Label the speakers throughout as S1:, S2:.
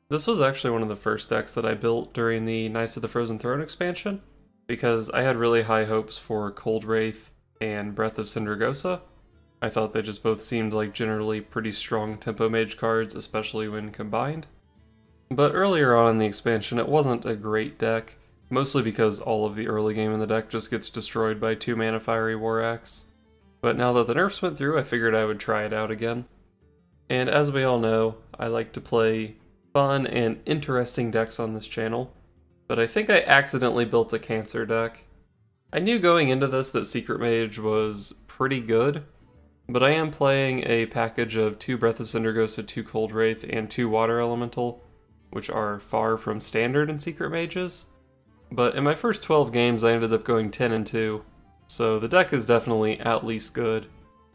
S1: This was actually one of the first decks that I built during the Knights of the Frozen Throne expansion, because I had really high hopes for Coldwraith and Breath of Syndragosa. I thought they just both seemed like generally pretty strong tempo mage cards, especially when combined. But earlier on in the expansion it wasn't a great deck, mostly because all of the early game in the deck just gets destroyed by 2 mana Fiery War Axe. But now that the nerfs went through, I figured I would try it out again. And as we all know, I like to play fun and interesting decks on this channel, but I think I accidentally built a Cancer deck. I knew going into this that Secret Mage was pretty good, but I am playing a package of 2 Breath of Syndragosa, 2 Coldwraith, and 2 Water Elemental, which are far from standard in Secret Mages. But in my first 12 games I ended up going 10-2, so the deck is definitely at least good,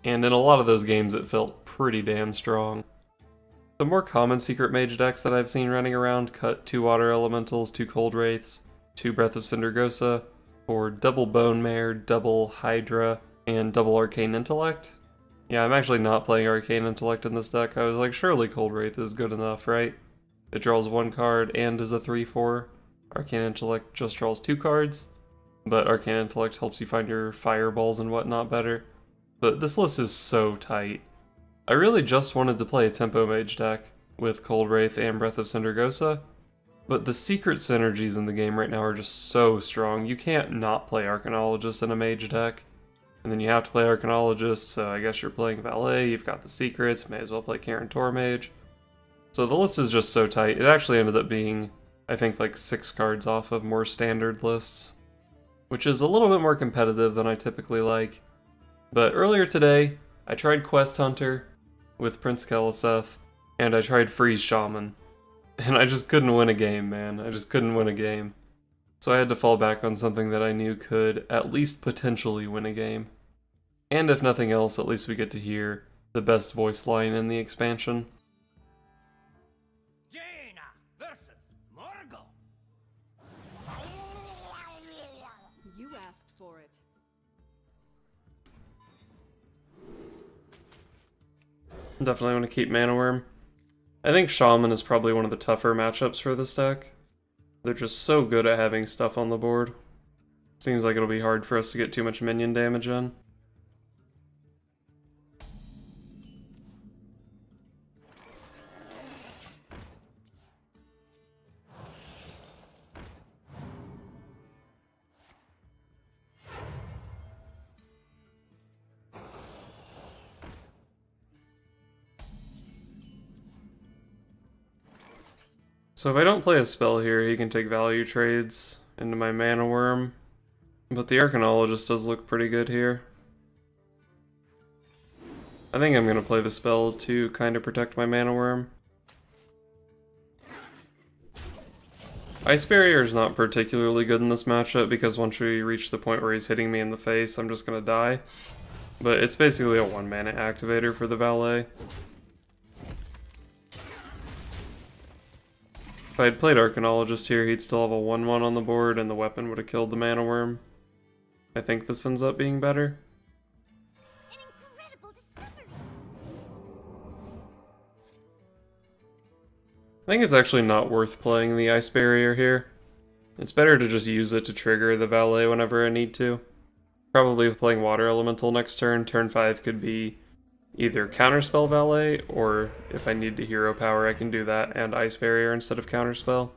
S1: and in a lot of those games it felt pretty damn strong. The more common Secret Mage decks that I've seen running around cut 2 Water Elementals, 2 Coldwraiths, 2 Breath of Syndragosa, or double Bone Mare, double Hydra, and double Arcane Intellect. Yeah, I'm actually not playing Arcane Intellect in this deck. I was like, surely Coldwraith is good enough, right? It draws 1 card and is a 3/4. Arcane Intellect just draws 2 cards, but Arcane Intellect helps you find your fireballs and whatnot better. But this list is so tight. I really just wanted to play a Tempo Mage deck with Coldwraith and Breath of Syndragosa, but the secret synergies in the game right now are just so strong. You can't not play Arcanologist in a Mage deck, and then you have to play Arcanologist, so I guess you're playing Valet, you've got the secrets, may as well play Karen Mage. So the list is just so tight. It actually ended up being, I think, like 6 cards off of more standard lists, which is a little bit more competitive than I typically like. But earlier today, I tried Quest Hunter with Prince Keliseth, and I tried Freeze Shaman. And I just couldn't win a game, man. I just couldn't win a game. So I had to fall back on something that I knew could at least potentially win a game. And if nothing else, at least we get to hear the best voice line in the expansion.
S2: Jaina versus Morgul.
S3: You asked for it.
S1: Definitely want to keep Mana Worm. I think Shaman is probably one of the tougher matchups for this deck. They're just so good at having stuff on the board. Seems like it'll be hard for us to get too much minion damage in. So if I don't play a spell here, he can take value trades into my Mana Worm. But the Arcanologist does look pretty good here. I think I'm going to play the spell to kind of protect my Mana Worm. Ice Barrier is not particularly good in this matchup because once we reach the point where he's hitting me in the face, I'm just going to die. But it's basically a 1 mana activator for the Valet. If I had played Arcanologist here, he'd still have a 1/1 on the board and the weapon would have killed the Mana Worm. I think this ends up being better.
S4: An incredible discovery.
S1: I think it's actually not worth playing the Ice Barrier here. It's better to just use it to trigger the Valet whenever I need to. Probably playing Water Elemental next turn. Turn 5 could be either Counterspell Valet, or if I need to Hero Power I can do that and Ice Barrier instead of Counterspell.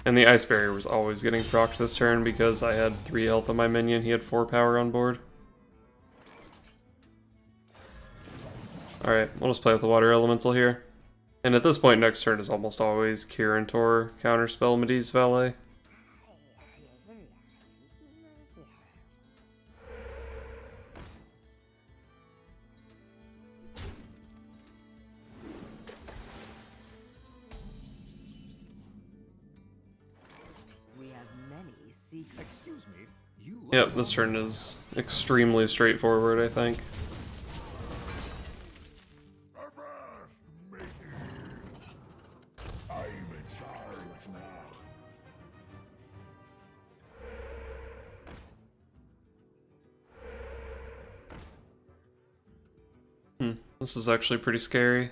S1: And the Ice Barrier was always getting procced this turn because I had 3 health on my minion, he had 4 power on board. Alright, we'll just play with the Water Elemental here. And at this point next turn is almost always Kirin Tor, Counterspell Medivh Valet.
S2: Excuse me. You
S1: Yep, this turn is extremely straightforward, I think.
S2: I'm in charge now.
S1: This is actually pretty scary.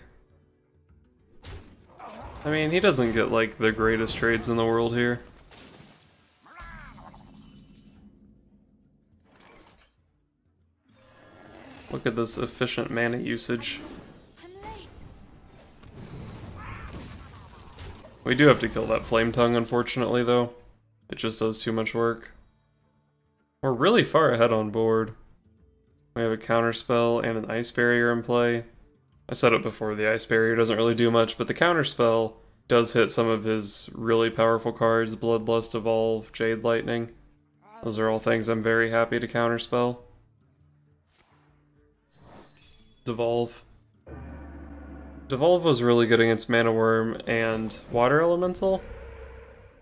S2: I'll
S1: I mean, he doesn't get, like, the greatest trades in the world here. Look at this efficient mana usage.
S4: I'm late.
S1: We do have to kill that Flame Tongue, unfortunately, though. It just does too much work. We're really far ahead on board. We have a counterspell and an Ice Barrier in play. I said it before, the Ice Barrier doesn't really do much, but the counterspell does hit some of his really powerful cards, Bloodlust, Evolve, Jade Lightning. Those are all things I'm very happy to counterspell. Devolve. Devolve was really good against Mana Worm and Water Elemental,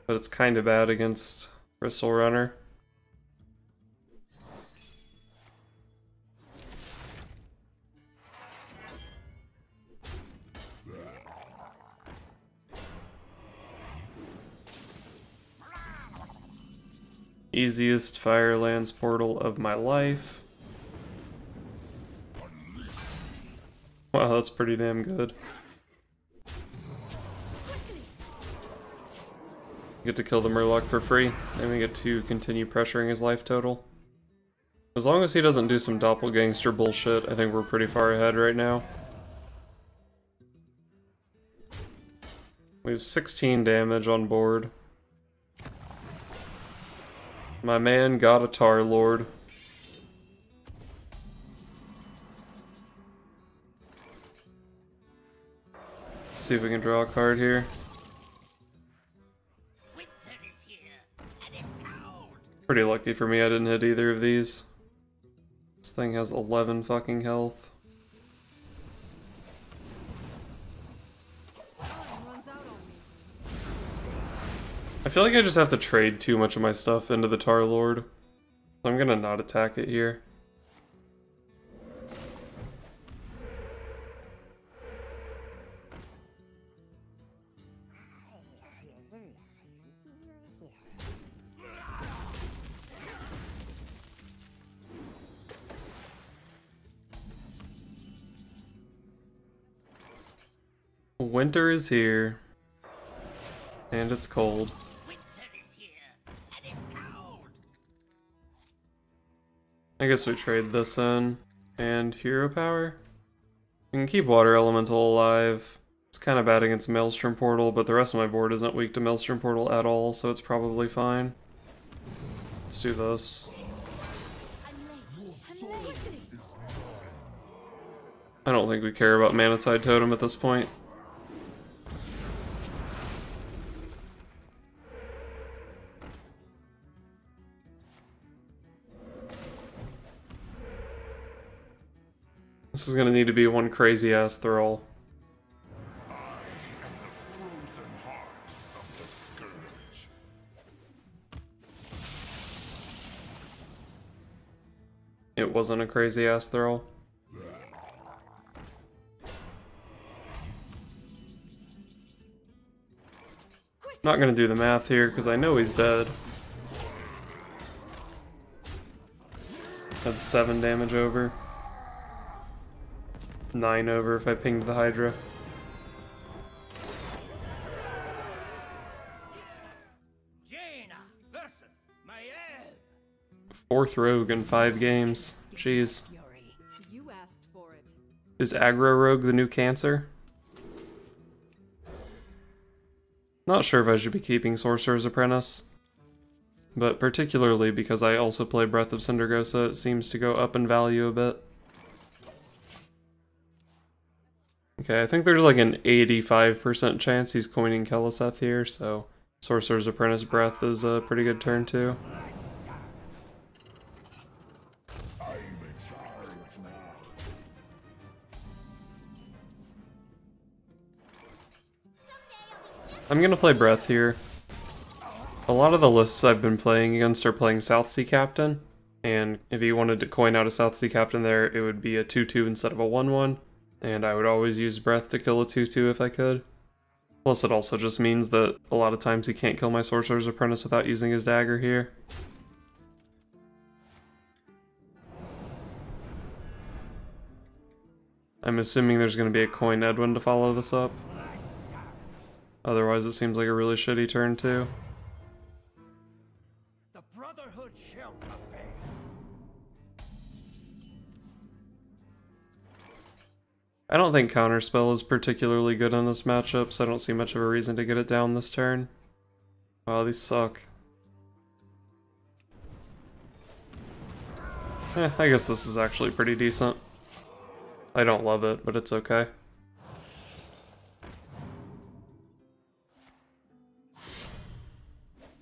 S1: but it's kind of bad against Crystal Runner. Easiest Firelands portal of my life. Wow, that's pretty damn good. Get to kill the Murloc for free, and we get to continue pressuring his life total. As long as he doesn't do some doppelgangster bullshit, I think we're pretty far ahead right now. We have 16 damage on board. My man got a Tar Lord. Let's see if we can draw a card here. Pretty lucky for me I didn't hit either of these. This thing has 11 fucking health.
S3: Runs out on me.
S1: I feel like I just have to trade too much of my stuff into the Tar Lord. So I'm gonna not attack it here. Winter is here. And it's cold. I guess we trade this in. And Hero Power. We can keep Water Elemental alive. It's kind of bad against Maelstrom Portal, but the rest of my board isn't weak to Maelstrom Portal at all, so it's probably fine. Let's do this. I don't think we care about Mana Tide Totem at this point. This is gonna need to be one crazy ass thrall. It wasn't a crazy ass thrall. Not gonna do the math here because I know he's dead. Had 7 damage over. 9 over if I pinged the Hydra.
S2: Jaina versus Maiev.
S1: 4th rogue in 5 games. Jeez.
S3: You asked for it.
S1: Is aggro rogue the new cancer? Not sure if I should be keeping Sorcerer's Apprentice. But particularly because I also play Breath of Cindergosa, it seems to go up in value a bit. Okay, I think there's like an 85% chance he's coining Keleseth here, so Sorcerer's Apprentice Breath is a pretty good turn too. I'm gonna play Breath here. A lot of the lists I've been playing against are playing Southsea Captain, and if you wanted to coin out a Southsea Captain there, it would be a 2-2 instead of a 1-1. And I would always use Breath to kill a 2-2 if I could. Plus it also just means that a lot of times he can't kill my Sorcerer's Apprentice without using his dagger here. I'm assuming there's going to be a coin Edwin to follow this up. Otherwise, it seems like a really shitty turn too.
S2: The Brotherhood shall prevail.
S1: I don't think Counterspell is particularly good in this matchup, so I don't see much of a reason to get it down this turn. Wow, these suck. I guess this is actually pretty decent. I don't love it, but it's okay.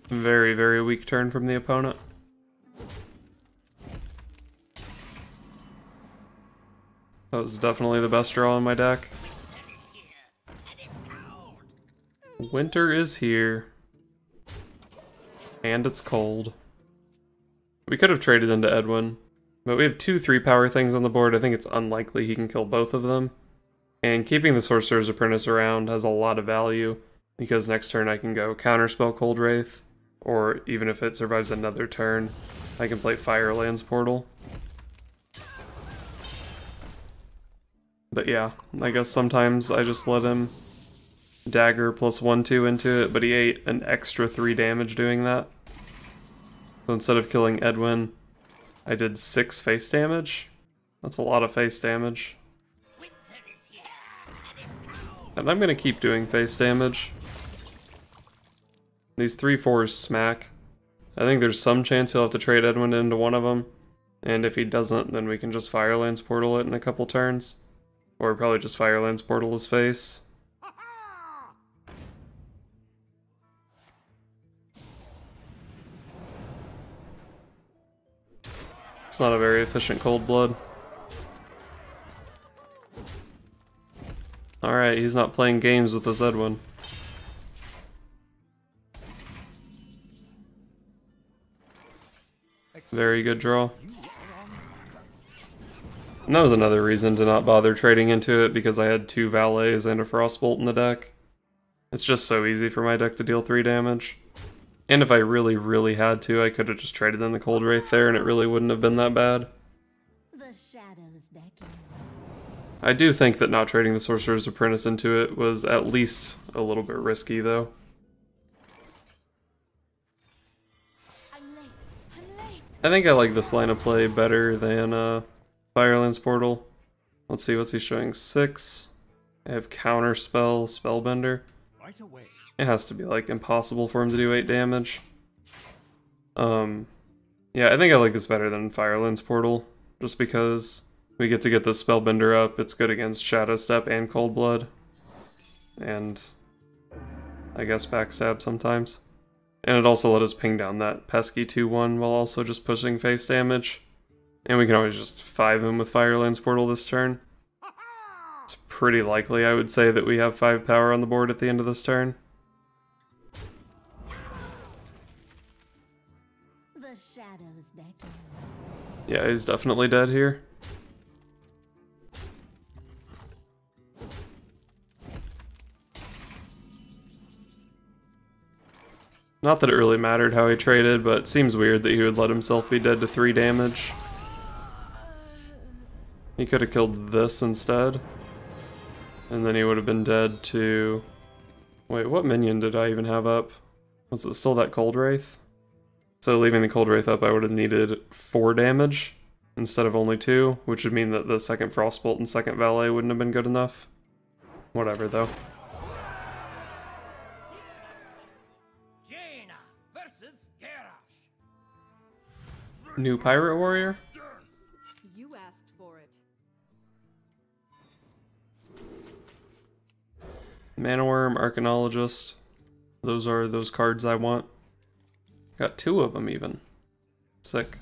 S1: Very, very weak turn from the opponent. That was definitely the best draw in my deck. Winter is here. And it's cold. We could have traded into Edwin, but we have 2 3-power things on the board. I think it's unlikely he can kill both of them. And keeping the Sorcerer's Apprentice around has a lot of value, because next turn I can go Counterspell Coldwraith, or even if it survives another turn, I can play Firelands Portal. But yeah, I guess sometimes I just let him dagger plus 1/2 into it, but he ate an extra 3 damage doing that. So instead of killing Edwin, I did 6 face damage. That's a lot of face damage. And I'm gonna keep doing face damage. These 3/4s smack. I think there's some chance he'll have to trade Edwin into one of them. And if he doesn't, then we can just Firelands Portal it in a couple turns. Or probably just Firelands Portal his face. It's not a very efficient Cold Blood. Alright, he's not playing games with this Edwin. Very good draw. And that was another reason to not bother trading into it, because I had 2 Valets and a Frostbolt in the deck. It's just so easy for my deck to deal 3 damage. And if I really, really had to, I could have just traded in the Coldwraith there and it really wouldn't have been that bad.
S4: The shadows beckon.
S1: I do think that not trading the Sorcerer's Apprentice into it was at least a little bit risky, though.
S4: I'm late.
S1: I think I like this line of play better than Firelands Portal. Let's see, what's he showing? 6. I have Counterspell, Spellbender.
S2: Right away.
S1: It has to be like impossible for him to do 8 damage. Yeah, I think I like this better than Firelands Portal, just because we get to get this Spellbender up. It's good against Shadow Step and Cold Blood. And I guess Backstab sometimes. And it also let us ping down that pesky 2/1 while also just pushing face damage. And we can always just 5 him with Firelands Portal this turn. It's pretty likely, I would say, that we have 5 power on the board at the end of this turn.
S4: The shadows beckon.
S1: Yeah, he's definitely dead here. Not that it really mattered how he traded, but it seems weird that he would let himself be dead to 3 damage. He could have killed this instead. And then he would have been dead to... Wait, what minion did I even have up? Was it still that Coldwraith? So leaving the Coldwraith up, I would have needed 4 damage instead of only 2, which would mean that the second Frostbolt and second Valet wouldn't have been good enough. Whatever, though.
S2: Jaina versus Garrosh.
S1: New Pirate Warrior?
S3: You asked for it.
S1: Mana Worm, Arcanologist. Those are those cards I want. Got 2 of them even. Sick.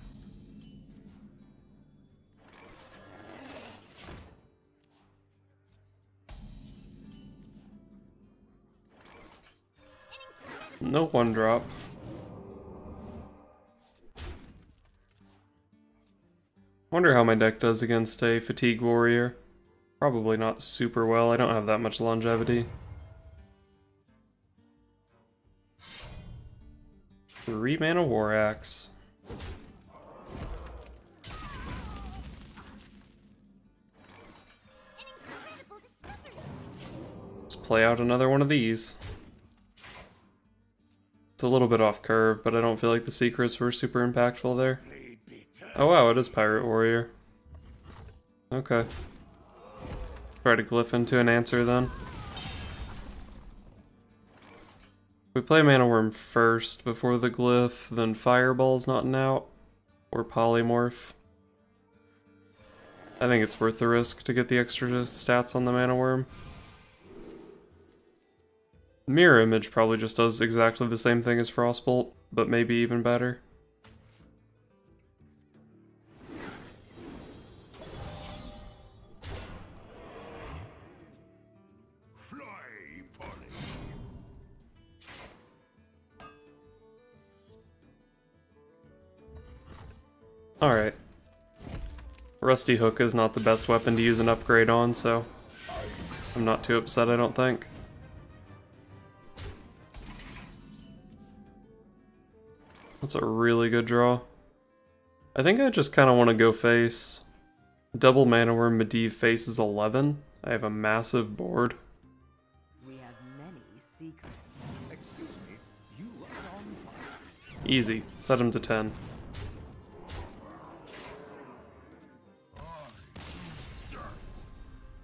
S1: No 1-drop. Wonder how my deck does against a Fatigue Warrior. Probably not super well, I don't have that much longevity. 3 mana War Axe.
S4: An incredible discovery.
S1: Let's play out another one of these. It's a little bit off curve, but I don't feel like the secrets were super impactful there.
S2: Blade beater.
S1: Oh wow, it is Pirate Warrior. Okay. Try to glyph into an answer then. We play Mana Worm first before the glyph, then Fireball's not an out. Or Polymorph. I think it's worth the risk to get the extra stats on the Mana Worm. Mirror Image probably just does exactly the same thing as Frostbolt, but maybe even better.
S2: Fly, Polly.
S1: Alright. Rusty Hook is not the best weapon to use an upgrade on, so I'm not too upset, I don't think. That's a really good draw. I think I just kind of want to go face. Double Mana Worm Medivh face is 11. I have a massive board.
S5: We have many secrets.
S2: Excuse me, you are on fire.
S1: Easy. Set him to 10.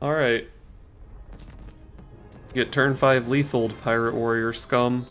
S1: Alright. Get turn 5 lethaled, Pirate Warrior scum.